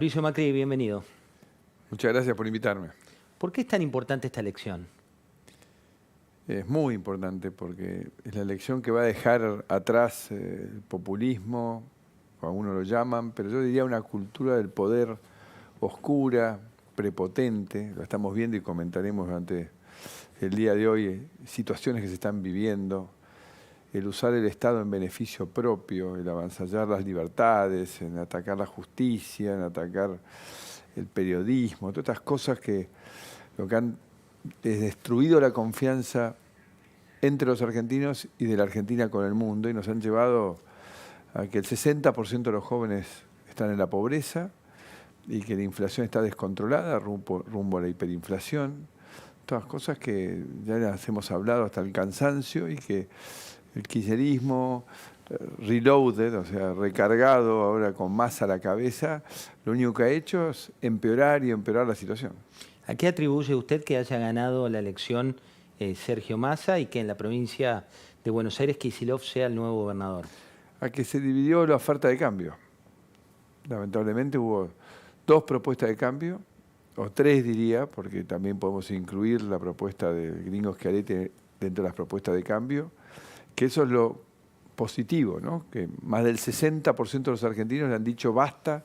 Mauricio Macri, bienvenido. Muchas gracias por invitarme. ¿Por qué es tan importante esta elección? Es muy importante porque es la elección que va a dejar atrás el populismo, como algunos lo llaman, pero yo diría una cultura del poder oscura, prepotente. Lo estamos viendo y comentaremos durante el día de hoy, situaciones que se están viviendo, el usar el Estado en beneficio propio, el avanzallar las libertades, en atacar la justicia, en atacar el periodismo, todas estas cosas que lo que han destruido la confianza entre los argentinos y de la Argentina con el mundo y nos han llevado a que el 60% de los jóvenes están en la pobreza y que la inflación está descontrolada rumbo a la hiperinflación. Todas cosas que ya las hemos hablado hasta el cansancio y que el kirchnerismo reloaded, o sea, recargado ahora con Massa a la cabeza, lo único que ha hecho es empeorar y empeorar la situación. ¿A qué atribuye usted que haya ganado la elección Sergio Massa y que en la provincia de Buenos Aires Kicillof sea el nuevo gobernador? A que se dividió la oferta de cambio. Lamentablemente hubo dos propuestas de cambio, o tres diría, porque también podemos incluir la propuesta de Gringos Schiaretti dentro de las propuestas de cambio, que eso es lo positivo, ¿no? Que más del 60% de los argentinos le han dicho basta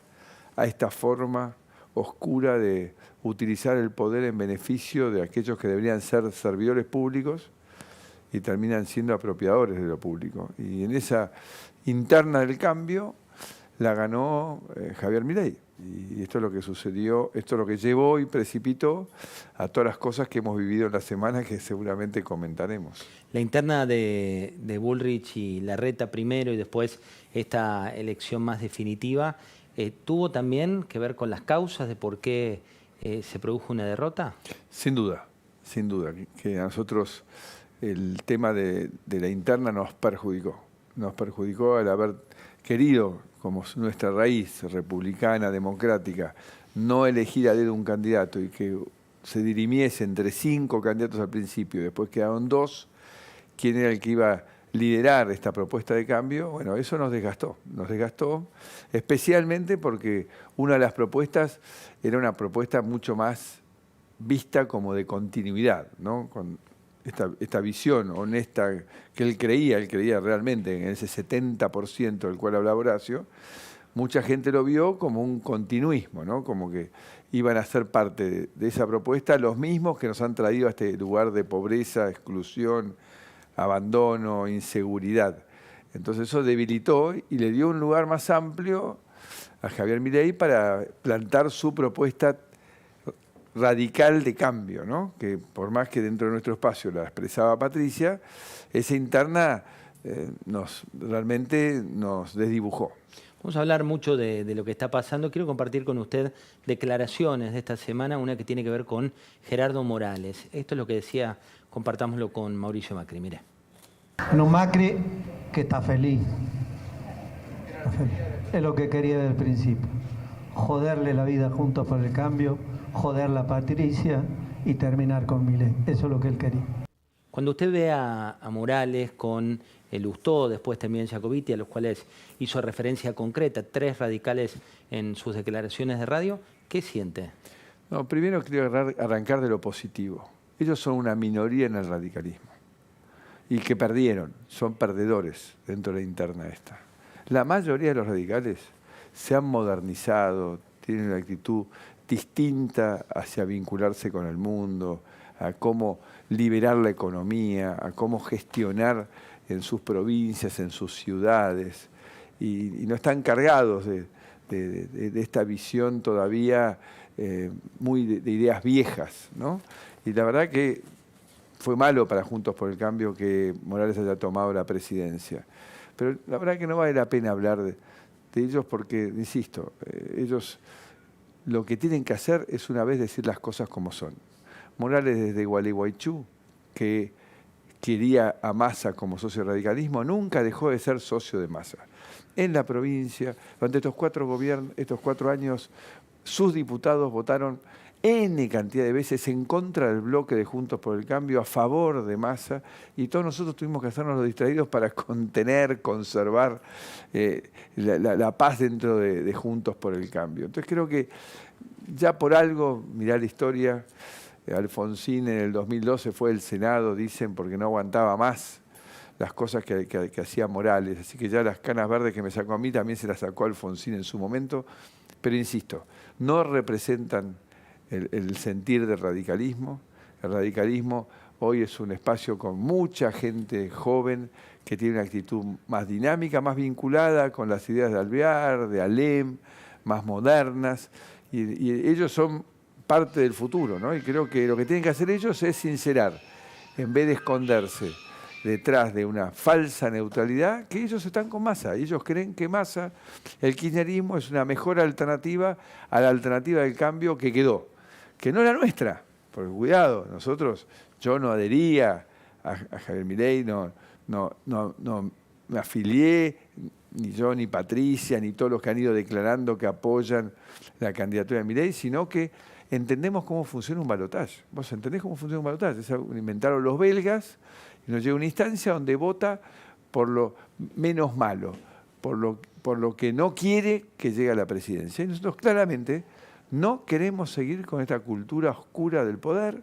a esta forma oscura de utilizar el poder en beneficio de aquellos que deberían ser servidores públicos y terminan siendo apropiadores de lo público. Y en esa interna del cambio la ganó Javier Milei. Y esto es lo que sucedió, esto es lo que llevó y precipitó a todas las cosas que hemos vivido en la semana que seguramente comentaremos. La interna de Bullrich y Larreta primero y después esta elección más definitiva, ¿tuvo también que ver con las causas de por qué se produjo una derrota? Sin duda, que a nosotros el tema de la interna nos perjudicó. Nos perjudicó al haber querido, como nuestra raíz republicana, democrática, no elegir a dedo un candidato y que se dirimiese entre 5 candidatos al principio, después quedaron 2, quién era el que iba a liderar esta propuesta de cambio. Bueno, eso nos desgastó especialmente porque una de las propuestas era una propuesta mucho más vista como de continuidad, ¿no? Con esta visión honesta que él creía realmente en ese 70% del cual hablaba Horacio, mucha gente lo vio como un continuismo, ¿no? Como que iban a ser parte de esa propuesta los mismos que nos han traído a este lugar de pobreza, exclusión, abandono, inseguridad. Entonces eso debilitó y le dio un lugar más amplio a Javier Milei para plantar su propuesta radical de cambio, ¿no? Que por más que dentro de nuestro espacio la expresaba Patricia, esa interna realmente nos desdibujó. Vamos a hablar mucho de lo que está pasando. Quiero compartir con usted declaraciones de esta semana, una que tiene que ver con Gerardo Morales. Esto es lo que decía, compartámoslo con Mauricio Macri, mire. Un Macri que está feliz. Es lo que quería desde el principio. Joderle la vida Juntos por el Cambio, joder a Patricia y terminar con Milei. Eso es lo que él quería. Cuando usted ve a Morales con Lustó, después también Jacobiti, a los cuales hizo referencia concreta, 3 radicales en sus declaraciones de radio, ¿qué siente? No, primero quiero arrancar de lo positivo. Ellos son una minoría en el radicalismo y que perdieron, son perdedores dentro de la interna esta. La mayoría de los radicales se han modernizado, tienen una actitud distinta hacia vincularse con el mundo, a cómo liberar la economía, a cómo gestionar en sus provincias, en sus ciudades, y no están cargados de esta visión todavía muy de ideas viejas, ¿no? Y la verdad que fue malo para Juntos por el Cambio que Morales haya tomado la presidencia. Pero la verdad que no vale la pena hablar de ellos porque, insisto, ellos lo que tienen que hacer es una vez decir las cosas como son. Morales desde Gualeguaychú, que quería a Massa como socio de radicalismo, nunca dejó de ser socio de Massa. En la provincia, durante estos 4 años, sus diputados votaron N cantidad de veces en contra del bloque de Juntos por el Cambio, a favor de Massa, y todos nosotros tuvimos que hacernos los distraídos para contener, conservar la paz dentro de Juntos por el Cambio. Entonces creo que ya por algo, mirá la historia, Alfonsín en el 2012 fue del Senado, dicen, porque no aguantaba más las cosas que hacía Morales. Así que ya las canas verdes que me sacó a mí también se las sacó Alfonsín en su momento. Pero insisto, no representan el sentir del radicalismo. El radicalismo hoy es un espacio con mucha gente joven que tiene una actitud más dinámica, más vinculada con las ideas de Alvear, de Alem, más modernas. Y ellos son parte del futuro, ¿no? Y creo que lo que tienen que hacer ellos es sincerar, en vez de esconderse detrás de una falsa neutralidad, que ellos están con Massa. Ellos creen que Massa, el kirchnerismo, es una mejor alternativa a la alternativa del cambio que quedó, que no es la nuestra. Porque cuidado, yo no adhería a Javier Milei, no me afilié, ni yo, ni Patricia, ni todos los que han ido declarando que apoyan la candidatura de Milei, sino que entendemos cómo funciona un balotaje. ¿Vos entendés cómo funciona un balotaje? Eso inventaron los belgas y nos llega una instancia donde vota por lo menos malo, por lo que no quiere que llegue a la presidencia. Y nosotros claramente no queremos seguir con esta cultura oscura del poder,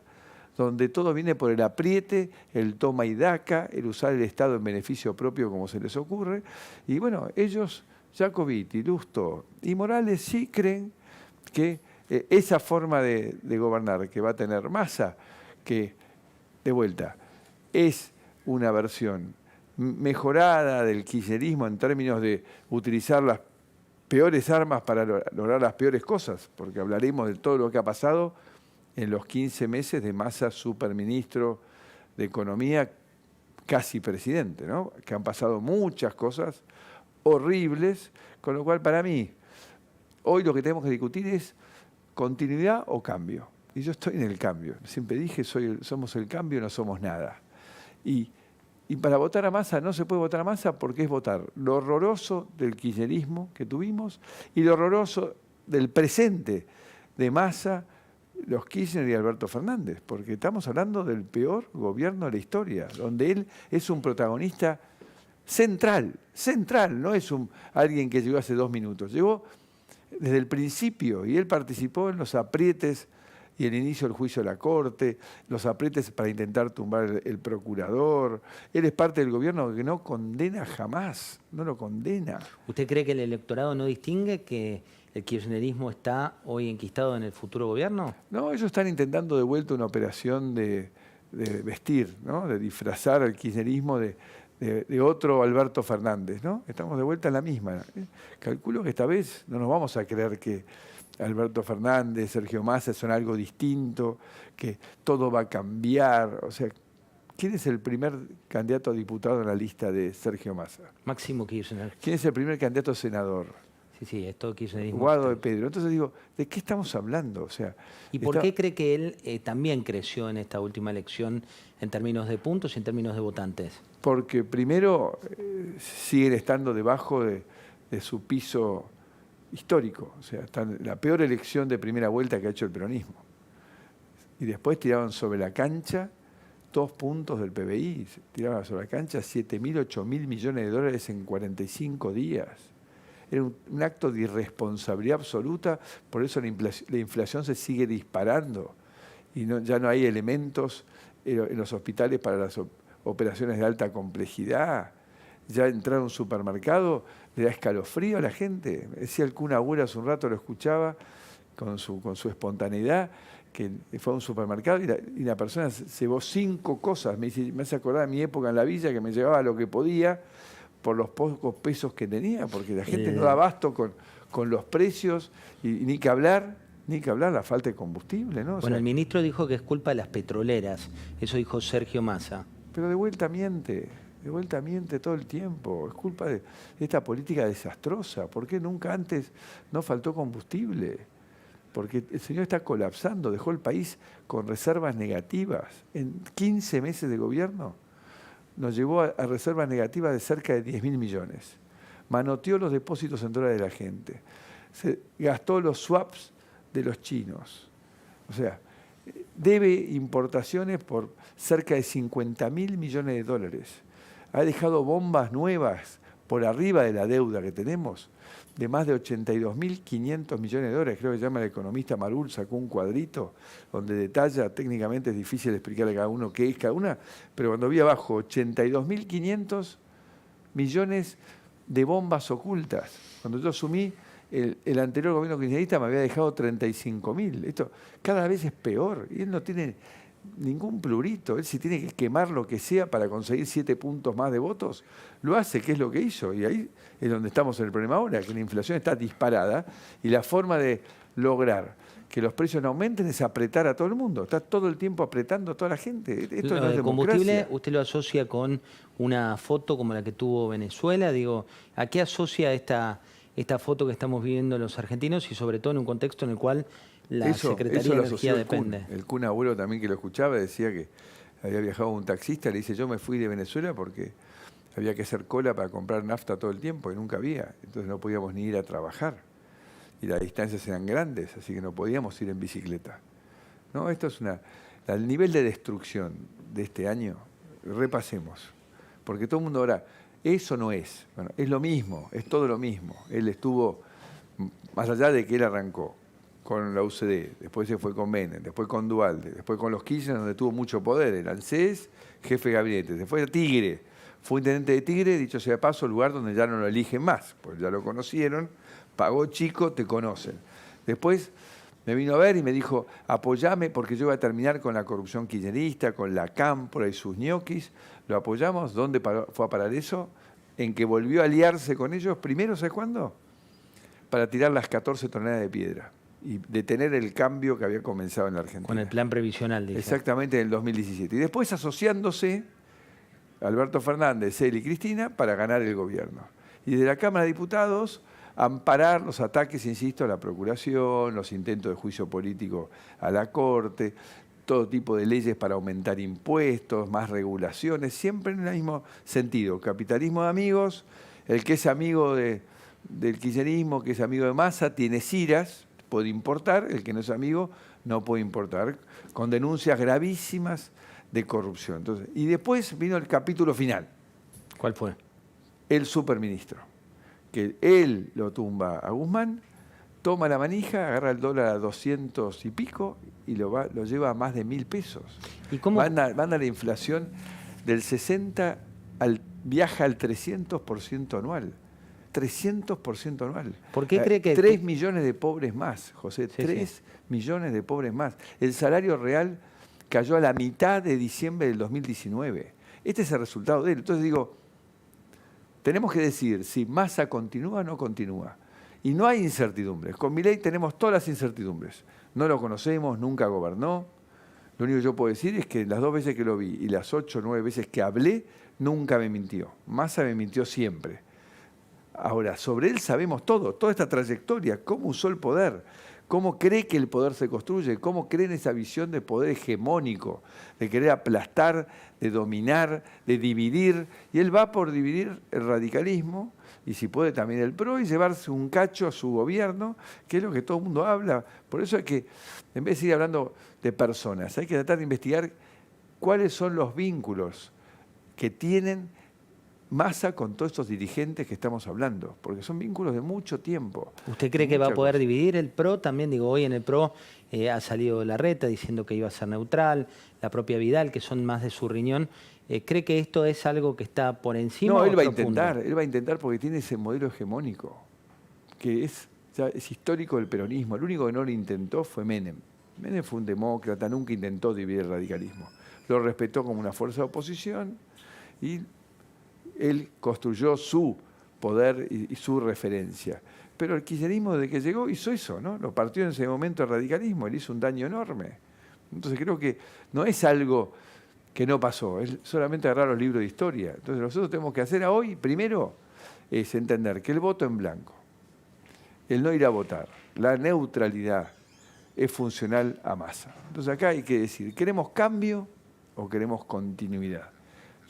donde todo viene por el apriete, el toma y daca, el usar el Estado en beneficio propio como se les ocurre. Y bueno, ellos, Jacobiti, Lustó y Morales, sí creen que esa forma de gobernar que va a tener Massa, que, de vuelta, es una versión mejorada del kirchnerismo en términos de utilizar las peores armas para lograr las peores cosas, porque hablaremos de todo lo que ha pasado en los 15 meses de Massa, superministro de Economía, casi presidente, ¿no? Que han pasado muchas cosas horribles, con lo cual para mí, hoy lo que tenemos que discutir es continuidad o cambio. Y yo estoy en el cambio. Siempre dije, somos el cambio, no somos nada. Y para votar a Massa no se puede votar a Massa porque es votar lo horroroso del kirchnerismo que tuvimos y lo horroroso del presente de Massa, los Kirchner y Alberto Fernández, porque estamos hablando del peor gobierno de la historia, donde él es un protagonista central, no es alguien que llegó hace 2 minutos, llegó desde el principio y él participó en los aprietes y el inicio del juicio de la Corte, los aprietes para intentar tumbar el procurador. Él es parte del gobierno que no condena jamás, no lo condena. ¿Usted cree que el electorado no distingue que el kirchnerismo está hoy enquistado en el futuro gobierno? No, ellos están intentando de vuelta una operación de vestir, ¿no? De disfrazar al kirchnerismo de otro Alberto Fernández, ¿no? Estamos de vuelta en la misma. Calculo que esta vez no nos vamos a creer que Alberto Fernández, Sergio Massa son algo distinto, que todo va a cambiar. O sea, ¿quién es el primer candidato a diputado en la lista de Sergio Massa? Máximo Kirchner. ¿Quién es el primer candidato a senador? Sí, es todo kirchnerismo. Guado de Pedro. Entonces digo, ¿de qué estamos hablando? O sea, ¿y por qué cree que él también creció en esta última elección en términos de puntos y en términos de votantes? Porque primero siguen estando debajo de su piso histórico. O sea, están la peor elección de primera vuelta que ha hecho el peronismo. Y después tiraron sobre la cancha 2 puntos del PBI. Tiraron sobre la cancha 7.000, 8.000 millones de dólares en 45 días. Era un acto de irresponsabilidad absoluta, por eso la inflación se sigue disparando y ya no hay elementos en los hospitales para las operaciones de alta complejidad. Ya entrar a un supermercado le da escalofrío a la gente. Decía el Kun Agüero hace un rato, lo escuchaba con su espontaneidad, que fue a un supermercado y la persona se llevó 5 cosas. Me hace acordar de mi época en la villa, que me llevaba lo que podía por los pocos pesos que tenía, porque la gente no da abasto con los precios y ni que hablar la falta de combustible, ¿no? Bueno, el ministro dijo que es culpa de las petroleras, eso dijo Sergio Massa. Pero de vuelta miente todo el tiempo, es culpa de esta política desastrosa. ¿Por qué nunca antes no faltó combustible? Porque el señor está colapsando, dejó el país con reservas negativas. En 15 meses de gobierno nos llevó a reservas negativas de cerca de 10.000 millones. Manoteó los depósitos en dólares de la gente. Se gastó los swaps de los chinos. O sea, debe importaciones por cerca de 50.000 millones de dólares. Ha dejado bombas nuevas por arriba de la deuda que tenemos, de más de 82.500 millones de dólares. Creo que llama el economista Marul, sacó un cuadrito donde detalla, técnicamente es difícil explicarle a cada uno qué es cada una, pero cuando vi abajo 82.500 millones de bombas ocultas. Cuando yo asumí, el anterior gobierno kirchnerista me había dejado 35.000. Esto cada vez es peor. Y él no tiene ningún plurito. Él si tiene que quemar lo que sea para conseguir 7 puntos más de votos, lo hace, que es lo que hizo. Y ahí es donde estamos en el problema ahora, que la inflación está disparada y la forma de lograr que los precios no aumenten es apretar a todo el mundo. Está todo el tiempo apretando a toda la gente. Esto no es democracia. Combustible, usted lo asocia con una foto como la que tuvo Venezuela. Digo, ¿a qué asocia esta foto que estamos viviendo los argentinos y sobre todo en un contexto en el cual la Secretaría de Energía depende? El Kun Abuelo también, que lo escuchaba, decía que había viajado un taxista, le dice, yo me fui de Venezuela porque había que hacer cola para comprar nafta todo el tiempo y nunca había. Entonces no podíamos ni ir a trabajar. Y las distancias eran grandes, así que no podíamos ir en bicicleta. ¿No? Esto es el nivel de destrucción de este año, repasemos. Porque todo el mundo ahora, eso no es. Bueno, es lo mismo, es todo lo mismo. Él estuvo, más allá de que él arrancó con la UCD, después se fue con Menem, después con Duhalde, después con los Kirchner, donde tuvo mucho poder, el ANSES, jefe de gabinete, se fue a Tigre, fue intendente de Tigre, dicho sea de paso, lugar donde ya no lo eligen más, pues ya lo conocieron, pagó chico, te conocen. Después me vino a ver y me dijo, apoyame porque yo voy a terminar con la corrupción kirchnerista, con la Cámpora y sus ñoquis. Lo apoyamos. ¿Dónde fue a parar eso? En que volvió a aliarse con ellos, primero, ¿sabes cuándo? Para tirar las 14 toneladas de piedra y detener el cambio que había comenzado en la Argentina. Con el plan previsional, dice. Exactamente, en el 2017. Y después asociándose Alberto Fernández, él y Cristina para ganar el gobierno. Y de la Cámara de Diputados amparar los ataques, insisto, a la Procuración, los intentos de juicio político a la Corte, todo tipo de leyes para aumentar impuestos, más regulaciones, siempre en el mismo sentido. Capitalismo de amigos, el que es amigo del kirchnerismo, que es amigo de Massa, tiene ciras, puede importar, el que no es amigo no puede importar, con denuncias gravísimas de corrupción. Entonces, y después vino el capítulo final. ¿Cuál fue? El superministro, que él lo tumba a Guzmán, toma la manija, agarra el dólar a 200 y pico y lo lleva a más de 1.000 pesos. ¿Y cómo? Manda la inflación del 60 viaja al 300% anual. 300% anual. ¿Por qué cree que...? 3 millones de pobres más, José, Sí, 3 millones de pobres más. El salario real cayó a la mitad de diciembre del 2019. Este es el resultado de él. Entonces digo, tenemos que decidir si Massa continúa o no continúa. Y no hay incertidumbres. Con Milei tenemos todas las incertidumbres. No lo conocemos, nunca gobernó. Lo único que yo puedo decir es que las 2 veces que lo vi y las 8 o 9 veces que hablé, nunca me mintió. Massa me mintió siempre. Ahora, sobre él sabemos todo, toda esta trayectoria, cómo usó el poder, cómo cree que el poder se construye, cómo cree en esa visión de poder hegemónico, de querer aplastar, de dominar, de dividir. Y él va por dividir el radicalismo, y si puede también el PRO, y llevarse un cacho a su gobierno, que es lo que todo el mundo habla. Por eso hay que, en vez de ir hablando de personas, hay que tratar de investigar cuáles son los vínculos que tienen Massa con todos estos dirigentes que estamos hablando, porque son vínculos de mucho tiempo. ¿Usted cree que va a poder dividir el PRO? También digo, hoy en el PRO ha salido Larreta diciendo que iba a ser neutral, la propia Vidal, que son más de su riñón. ¿Cree que esto es algo que está por encima? No, él va a intentar porque tiene ese modelo hegemónico, que es histórico del peronismo. El único que no lo intentó fue Menem. Menem fue un demócrata, nunca intentó dividir el radicalismo. Lo respetó como una fuerza de oposición y él construyó su poder y su referencia. Pero el kirchnerismo, desde que llegó, hizo eso, ¿no? Lo partió en ese momento el radicalismo, él hizo un daño enorme. Entonces creo que no es algo que no pasó, es solamente agarrar los libros de historia. Entonces nosotros tenemos que hacer hoy, primero, es entender que el voto en blanco, el no ir a votar, la neutralidad es funcional a Massa. Entonces acá hay que decir, ¿queremos cambio o queremos continuidad?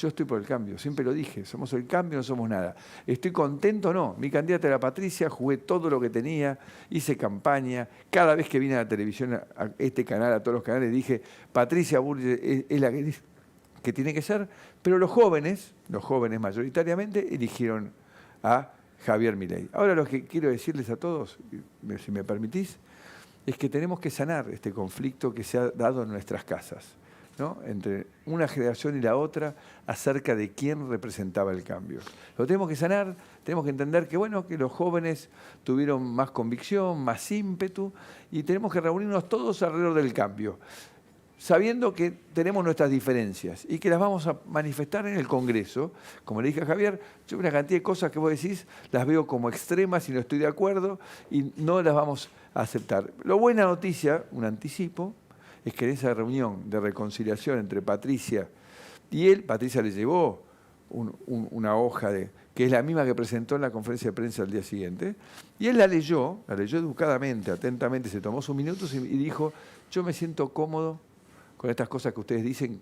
Yo estoy por el cambio, siempre lo dije, somos el cambio, no somos nada. ¿Estoy contento? No. Mi candidata era Patricia, jugué todo lo que tenía, hice campaña. Cada vez que vine a la televisión, a este canal, a todos los canales, dije, Patricia Bullrich es la que tiene que ser. Pero los jóvenes mayoritariamente, eligieron a Javier Milei. Ahora lo que quiero decirles a todos, si me permitís, es que tenemos que sanar este conflicto que se ha dado en nuestras casas, ¿no? Entre una generación y la otra acerca de quién representaba el cambio. Lo tenemos que sanar, tenemos que entender que, bueno, que los jóvenes tuvieron más convicción, más ímpetu, y tenemos que reunirnos todos alrededor del cambio, sabiendo que tenemos nuestras diferencias y que las vamos a manifestar en el Congreso. Como le dije a Javier, yo una cantidad de cosas que vos decís las veo como extremas y no estoy de acuerdo y no las vamos a aceptar. La buena noticia, un anticipo, es que en esa reunión de reconciliación entre Patricia y él, Patricia le llevó una hoja que es la misma que presentó en la conferencia de prensa al día siguiente, y él la leyó educadamente, atentamente, se tomó sus minutos y dijo, yo me siento cómodo con estas cosas que ustedes dicen,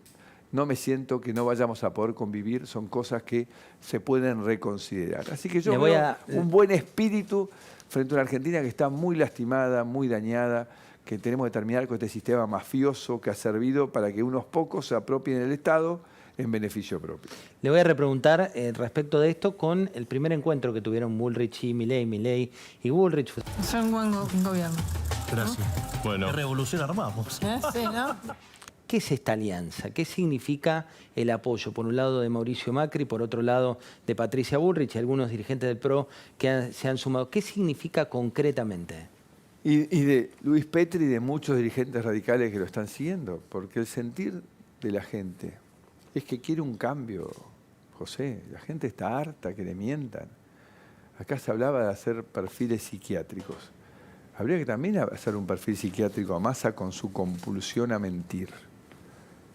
no me siento que no vayamos a poder convivir, son cosas que se pueden reconsiderar. Así que yo veo un buen espíritu frente a una Argentina que está muy lastimada, muy dañada, que tenemos que terminar con este sistema mafioso que ha servido para que unos pocos se apropien del Estado en beneficio propio. Le voy a repreguntar respecto de esto con el primer encuentro que tuvieron Bullrich y Milei, Milei y Bullrich. Es un buen gobierno. Gracias. Bueno. ¿Qué revolución armamos? Sí, ¿no? ¿Qué es esta alianza? ¿Qué significa el apoyo, por un lado, de Mauricio Macri, por otro lado, de Patricia Bullrich y algunos dirigentes del PRO que se han sumado? ¿Qué significa concretamente? Y de Luis Petri y de muchos dirigentes radicales que lo están siguiendo, porque el sentir de la gente es que quiere un cambio, José. La gente está harta que le mientan. Acá se hablaba de hacer perfiles psiquiátricos. Habría que también hacer un perfil psiquiátrico a Massa con su compulsión a mentir.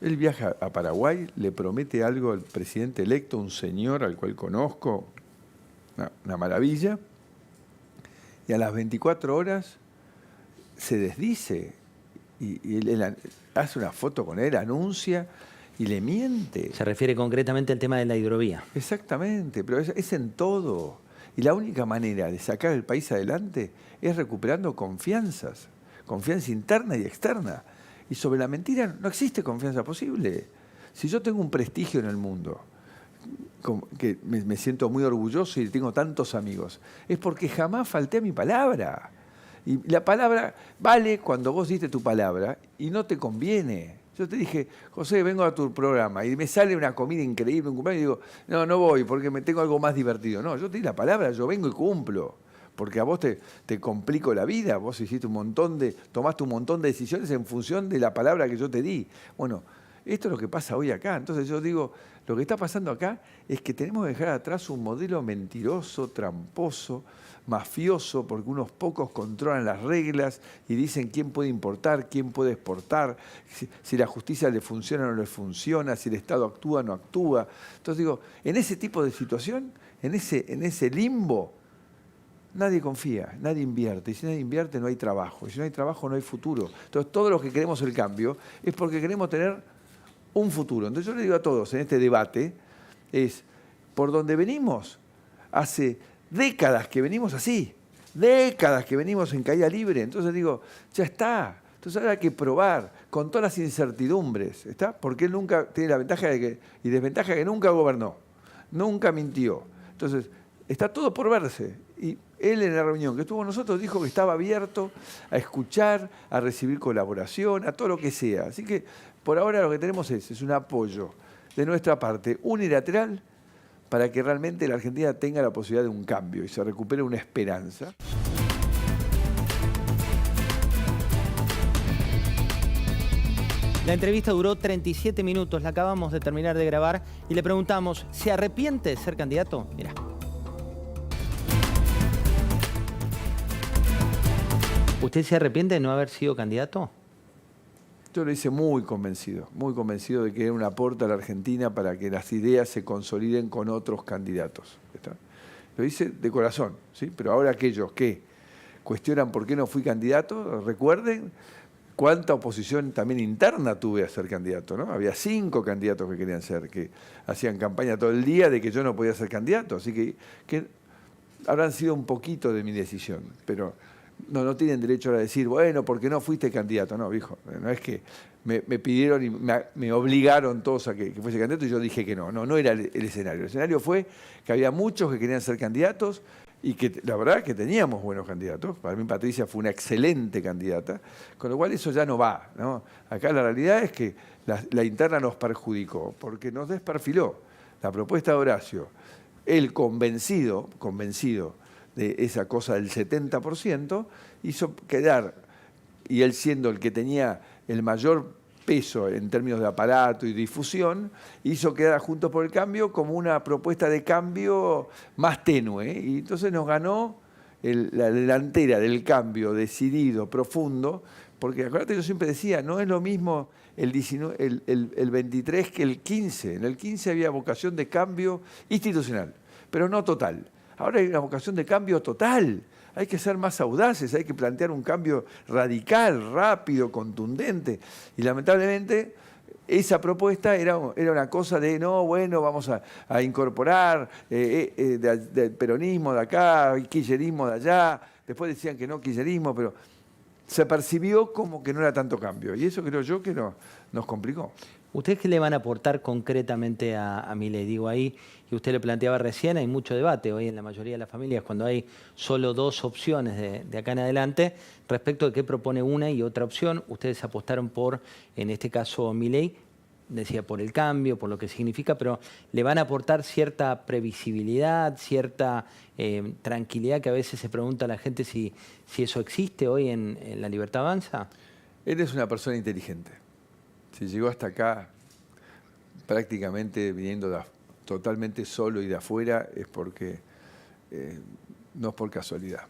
Él viaja a Paraguay, le promete algo al presidente electo, un señor al cual conozco, una maravilla, y a las 24 horas se desdice y él hace una foto con él, anuncia y le miente. Se refiere concretamente al tema de la hidrovía. Exactamente, pero es en todo. Y la única manera de sacar el país adelante es recuperando confianzas, confianza interna y externa. Y sobre la mentira no existe confianza posible. Si yo tengo un prestigio en el mundo, que me siento muy orgulloso y tengo tantos amigos, es porque jamás falté a mi palabra. Y la palabra vale cuando vos diste tu palabra y no te conviene. Yo te dije, José, vengo a tu programa y me sale una comida increíble, un cumpleaños, y digo, no voy porque me tengo algo más divertido. No, yo te di la palabra, yo vengo y cumplo. Porque a vos te complico la vida, vos tomaste un montón de decisiones en función de la palabra que yo te di. Bueno, esto es lo que pasa hoy acá. Entonces yo digo, lo que está pasando acá es que tenemos que dejar atrás un modelo mentiroso, tramposo, mafioso, porque unos pocos controlan las reglas y dicen quién puede importar, quién puede exportar, si la justicia le funciona o no le funciona, si el Estado actúa o no actúa. Entonces digo, en ese tipo de situación, en ese limbo, nadie confía, nadie invierte. Y si nadie invierte, no hay trabajo. Y si no hay trabajo, no hay futuro. Entonces, todos los que queremos el cambio es porque queremos tener un futuro. Entonces, yo le digo a todos en este debate, es por donde venimos, hace décadas que venimos así, décadas que venimos en caída libre. Entonces digo, ya está. Entonces ahora hay que probar con todas las incertidumbres, ¿está? Porque él nunca tiene la ventaja y desventaja de que nunca gobernó, nunca mintió. Entonces, está todo por verse. Y él en la reunión que estuvo con nosotros dijo que estaba abierto a escuchar, a recibir colaboración, a todo lo que sea. Así que por ahora lo que tenemos es un apoyo de nuestra parte unilateral para que realmente la Argentina tenga la posibilidad de un cambio y se recupere una esperanza. La entrevista duró 37 minutos, la acabamos de terminar de grabar y le preguntamos, ¿se arrepiente de ser candidato? Mirá. ¿Usted se arrepiente de no haber sido candidato? Yo lo hice muy convencido de que era un aporte a la Argentina para que las ideas se consoliden con otros candidatos. ¿Está? Lo hice de corazón, ¿sí? Pero ahora aquellos que cuestionan por qué no fui candidato, recuerden cuánta oposición también interna tuve a ser candidato, ¿no? Había 5 candidatos que querían ser, que hacían campaña todo el día de que yo no podía ser candidato. Así que habrán sido un poquito de mi decisión, pero no tienen derecho a decir, bueno, ¿por qué no fuiste candidato? No, viejo, no es que me pidieron y me obligaron todos a que fuese candidato y yo dije que no era el escenario. El escenario fue que había muchos que querían ser candidatos y que la verdad que teníamos buenos candidatos. Para mí Patricia fue una excelente candidata, con lo cual eso ya no va, ¿no? Acá la realidad es que la interna nos perjudicó porque nos desperfiló la propuesta de Horacio. Él convencido de esa cosa del 70%, hizo quedar, y él siendo el que tenía el mayor peso en términos de aparato y difusión, hizo quedar a Juntos por el Cambio como una propuesta de cambio más tenue. Y entonces nos ganó la delantera del cambio decidido, profundo, porque acuérdate, yo siempre decía, no es lo mismo el 23 que el 15. En el 15 había vocación de cambio institucional, pero no total. Ahora hay una vocación de cambio total. Hay que ser más audaces, hay que plantear un cambio radical, rápido, contundente. Y lamentablemente esa propuesta era una cosa de, no, bueno, vamos a incorporar del peronismo de acá, kirchnerismo de allá. Después decían que no kirchnerismo, pero se percibió como que no era tanto cambio. Y eso creo yo que nos complicó. ¿Ustedes qué le van a aportar concretamente a Milei? Digo, ahí, y usted le planteaba recién, hay mucho debate hoy en la mayoría de las familias cuando hay solo 2 opciones de acá en adelante respecto de qué propone una y otra opción. Ustedes apostaron por, en este caso, Milei, decía por el cambio, por lo que significa, pero ¿le van a aportar cierta previsibilidad, cierta tranquilidad que a veces se pregunta la gente si eso existe hoy en La Libertad Avanza? Él es una persona inteligente. Si llegó hasta acá prácticamente viniendo totalmente solo y de afuera es porque no es por casualidad.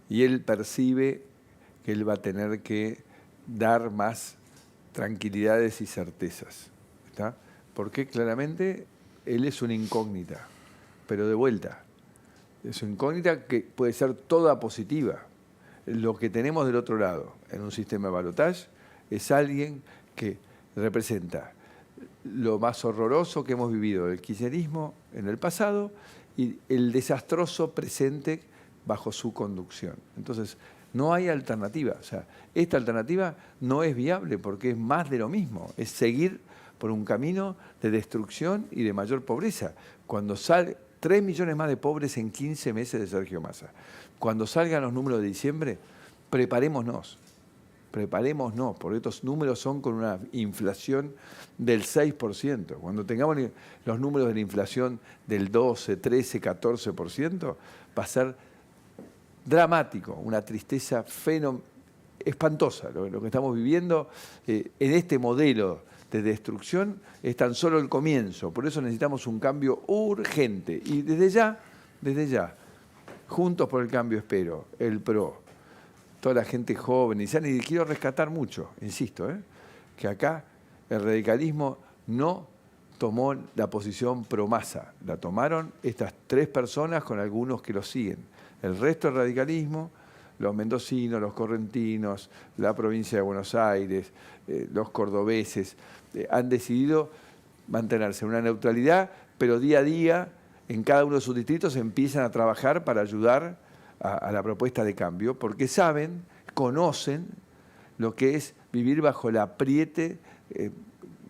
Y él percibe que él va a tener que dar más tranquilidades y certezas, ¿está? Porque claramente él es una incógnita, pero de vuelta. Es una incógnita que puede ser toda positiva. Lo que tenemos del otro lado en un sistema de balotaje es alguien que representa lo más horroroso que hemos vivido del kirchnerismo en el pasado y el desastroso presente bajo su conducción. Entonces, no hay alternativa. O sea, esta alternativa no es viable porque es más de lo mismo. Es seguir por un camino de destrucción y de mayor pobreza. Cuando sale 3 millones más de pobres en 15 meses de Sergio Massa. Cuando salgan los números de diciembre, preparémonos, porque estos números son con una inflación del 6%. Cuando tengamos los números de la inflación del 12, 13, 14%, va a ser dramático, una tristeza espantosa. Lo que estamos viviendo en este modelo de destrucción es tan solo el comienzo. Por eso necesitamos un cambio urgente. Y desde ya, Juntos por el Cambio espero, el PRO, toda la gente joven y sana, y quiero rescatar mucho, insisto, que acá el radicalismo no tomó la posición pro Massa, la tomaron estas 3 personas con algunos que lo siguen. El resto del radicalismo, los mendocinos, los correntinos, la provincia de Buenos Aires, los cordobeses, han decidido mantenerse en una neutralidad, pero día a día en cada uno de sus distritos empiezan a trabajar para ayudar a la propuesta de cambio, porque saben, conocen lo que es vivir bajo el apriete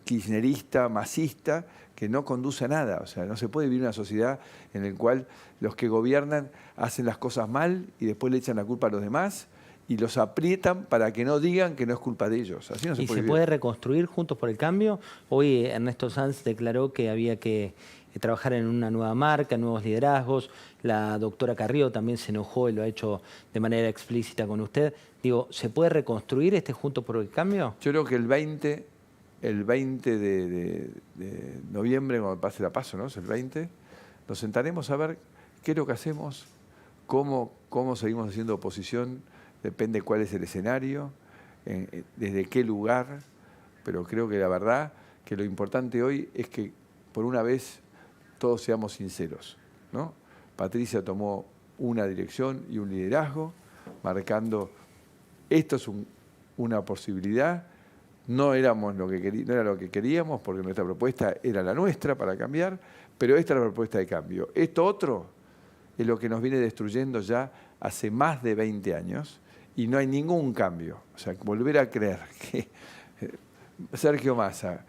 kirchnerista, masista, que no conduce a nada. O sea, no se puede vivir una sociedad en la cual los que gobiernan hacen las cosas mal y después le echan la culpa a los demás y los aprietan para que no digan que no es culpa de ellos. Así no se ¿Y puede se vivir. puede reconstruir Juntos por el Cambio? Hoy Ernesto Sanz declaró que había que trabajar en una nueva marca, nuevos liderazgos. La doctora Carrió también se enojó y lo ha hecho de manera explícita con usted. Digo, ¿se puede reconstruir este Juntos por el Cambio? Yo creo que el 20 de noviembre, cuando pase la PASO, ¿no? Es el 20, nos sentaremos a ver qué es lo que hacemos, cómo seguimos haciendo oposición, depende cuál es el escenario, desde qué lugar, pero creo que la verdad que lo importante hoy es que por una vez todos seamos sinceros, ¿no? Patricia tomó una dirección y un liderazgo, marcando esto es una posibilidad. No éramos no era lo que queríamos, porque nuestra propuesta era la nuestra para cambiar, pero esta es la propuesta de cambio. Esto otro es lo que nos viene destruyendo ya hace más de 20 años y no hay ningún cambio. O sea, volver a creer que Sergio Massa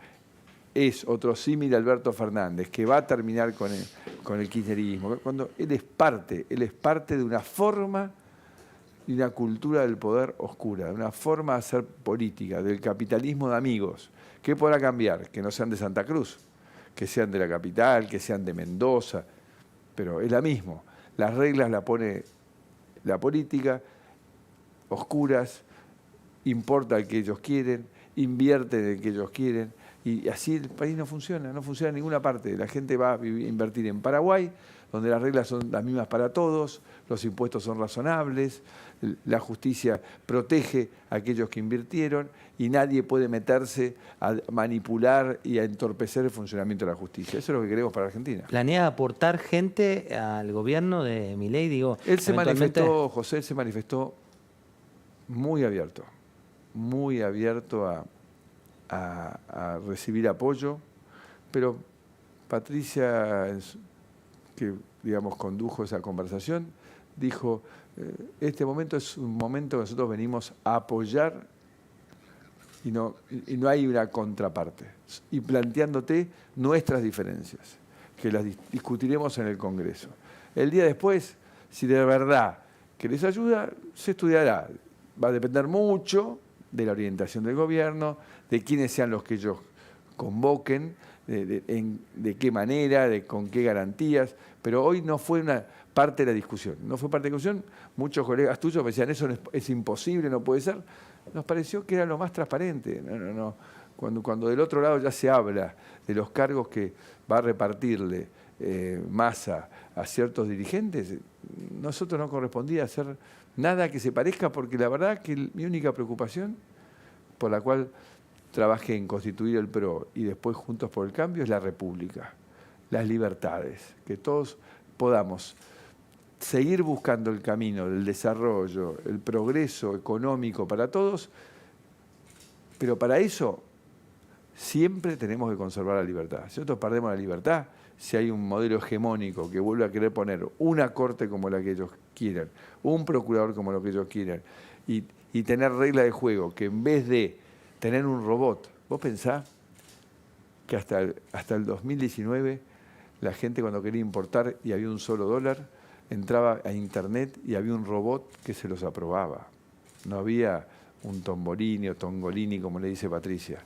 es otro símil a Alberto Fernández, que va a terminar con el kirchnerismo, cuando él es parte de una forma y una cultura del poder oscura, de una forma de hacer política, del capitalismo de amigos. ¿Qué podrá cambiar? Que no sean de Santa Cruz, que sean de la capital, que sean de Mendoza, pero es la misma. Las reglas las pone la política, oscuras, importa el que ellos quieren, invierten en el que ellos quieren, y así el país no funciona en ninguna parte. La gente va a invertir en Paraguay, donde las reglas son las mismas para todos, los impuestos son razonables, la justicia protege a aquellos que invirtieron y nadie puede meterse a manipular y a entorpecer el funcionamiento de la justicia. Eso es lo que queremos para Argentina. ¿Planea aportar gente al gobierno de Milei? Digo, Él se eventualmente... manifestó, José se manifestó muy abierto a recibir apoyo, pero Patricia, que digamos condujo esa conversación, dijo, este momento es un momento que nosotros venimos a apoyar y no hay una contraparte, y planteándote nuestras diferencias, que las discutiremos en el Congreso. El día después, si de verdad querés ayuda, se estudiará. Va a depender mucho de la orientación del gobierno, de quiénes sean los que ellos convoquen, de qué manera, con qué garantías, pero hoy no fue una parte de la discusión. No fue parte de la discusión. Muchos colegas tuyos me decían, eso es imposible, no puede ser. Nos pareció que era lo más transparente. No. Cuando del otro lado ya se habla de los cargos que va a repartirle Massa a ciertos dirigentes, nosotros no correspondía hacer nada que se parezca, porque la verdad que mi única preocupación, por la cual trabajé en constituir el PRO y después Juntos por el Cambio, es la República, las libertades, que todos podamos seguir buscando el camino del desarrollo, el progreso económico para todos, pero para eso siempre tenemos que conservar la libertad. Si nosotros perdemos la libertad, si hay un modelo hegemónico que vuelve a querer poner una corte como la que ellos quieren, un procurador como lo que ellos quieren, y tener reglas de juego, que en vez de tener un robot, vos pensás que hasta el 2019 la gente cuando quería importar y había un solo dólar, entraba a internet y había un robot que se los aprobaba. No había un Tombolini o Tongolini, como le dice Patricia.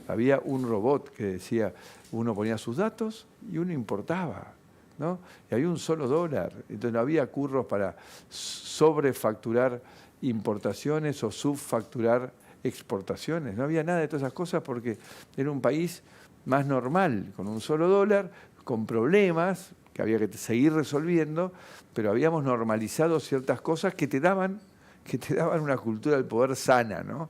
Había un robot que decía, uno ponía sus datos y uno importaba, ¿no? Y había un solo dólar. Entonces no había curros para sobrefacturar importaciones o subfacturar exportaciones. No había nada de todas esas cosas porque era un país más normal, con un solo dólar, con problemas que había que seguir resolviendo, pero habíamos normalizado ciertas cosas que te daban una cultura del poder sana, ¿no?